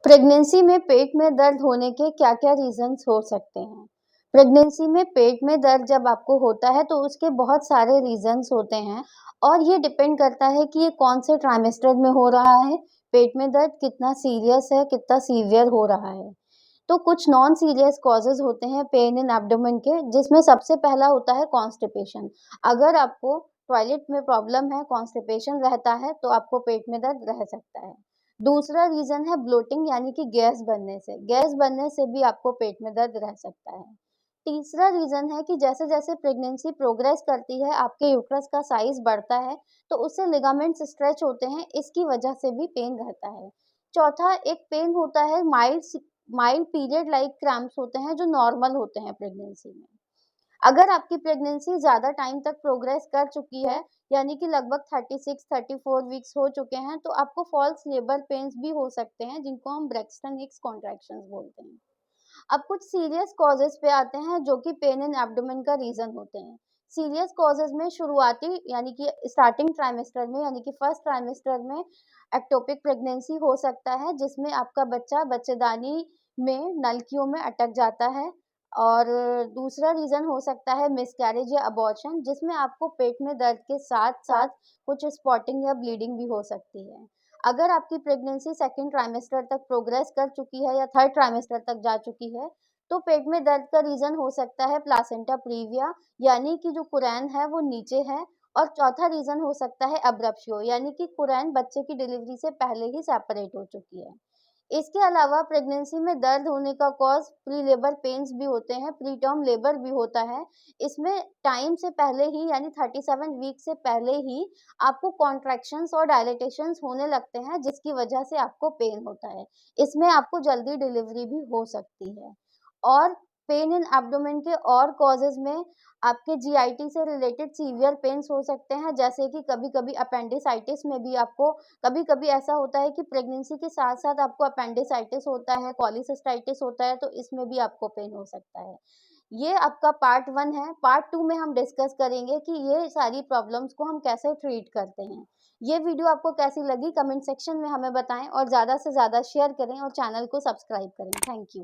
Pregnancy में पेट में दर्द होने के क्या-क्या रीज़न्स हो सकते हैं? प्रेगनेंसी में पेट में दर्द जब आपको होता है तो उसके बहुत सारे रीज़न्स होते हैं और ये डिपेंड करता है कि ये कौन से ट्राइमेस्टर में हो रहा है, पेट में दर्द कितना सीरियस है, कितना सीवियर हो रहा है। तो कुछ नॉन सीरियस कॉजेज़ होते हैं पेन इन एब्डोमेन के, जिसमें सबसे पहला होता है कॉन्स्टिपेशन। अगर आपको टॉयलेट में प्रॉब्लम है, कॉन्स्टिपेशन रहता है, तो आपको पेट में दर्द रह सकता है। दूसरा रीज़न है ब्लोटिंग यानी कि गैस बनने से। गैस बनने से भी आपको पेट में दर्द रह सकता है। तीसरा रीज़न है कि जैसे-जैसे प्रेगनेंसी प्रोग्रेस करती है, आपके यूट्रस का साइज़ बढ़ता है, तो उससे लिगामेंट्स स्ट्रेच होते हैं, इसकी वजह से भी पेन रहता है। चौथा एक पेन होता है माइल्ड पीरियड लाइक क्रैम्प्स होते हैं, जो नॉर्मल होते हैं प्रेगनेंसी में। अगर आपकी प्रेगनेंसी ज़्यादा टाइम तक प्रोग्रेस कर चुकी है, यानी कि लगभग 36-34 वीक्स हो चुके हैं, तो आपको फॉल्स लेबर पेन्स भी हो सकते हैं, जिनको हम ब्रैक्सटन हिक्स कॉन्ट्रैक्शंस बोलते हैं। अब कुछ सीरियस कॉजेज़ पे आते हैं, जो कि पेन इन एब्डोमेन का रीज़न होते हैं। सीरियस कॉजेज़ में शुरुआती यानी कि स्टार्टिंग ट्राइमेस्टर में यानी कि फर्स्ट ट्राइमेस्टर में एक्टोपिक प्रेगनेंसी हो सकता है, जिसमें आपका बच्चा बच्चेदानी में नलकियों में अटक जाता है। और दूसरा रीज़न हो सकता है मिसकैरेज या अबॉर्शन, जिसमें आपको पेट में दर्द के साथ-साथ कुछ स्पॉटिंग या ब्लीडिंग भी हो सकती है। अगर आपकी प्रेगनेंसी सेकंड ट्राइमेस्टर तक प्रोग्रेस कर चुकी है या थर्ड ट्राइमेस्टर तक जा चुकी है, तो पेट में दर्द का रीज़न हो सकता है प्लासेंटा प्रीविया, यानी कि जो कुरैन है वो नीचे है। और चौथा रीज़न हो सकता है अब्रप्शियो, यानी कि कुरैन बच्चे की डिलीवरी से पहले ही सेपरेट हो चुकी है। इसके अलावा प्रेगनेंसी में दर्द होने का कॉज़ प्री लेबर पेन्स भी होते हैं, प्री टर्म लेबर भी होता है। इसमें टाइम से पहले ही यानी 37 वीक से पहले ही आपको कॉन्ट्रैक्शंस और डायलेटेशंस होने लगते हैं, जिसकी वजह से आपको पेन होता है। इसमें आपको जल्दी डिलीवरी भी हो सकती है। और पेन इन एब्डोमेन के और कॉजेज़ में आपके जीआईटी से रिलेटेड सीवियर पेन्स हो सकते हैं, जैसे कि कभी-कभी अपेंडिसाइटिस में भी आपको कभी-कभी ऐसा होता है कि प्रेगनेंसी के साथ-साथ आपको अपेंडिसाइटिस होता है, पॉलीसिस्टाइटिस होता है, तो इसमें भी आपको पेन हो सकता है। ये आपका पार्ट 1 है, पार्ट 2 में हम डिस्कस करेंगे कि ये सारी प्रॉब्लम्स को हम कैसे ट्रीट करते हैं। ये वीडियो आपको कैसी लगी कमेंट सेक्शन में हमें बताएँ और ज़्यादा से ज़्यादा शेयर करें और चैनल को सब्सक्राइब करें। Thank you.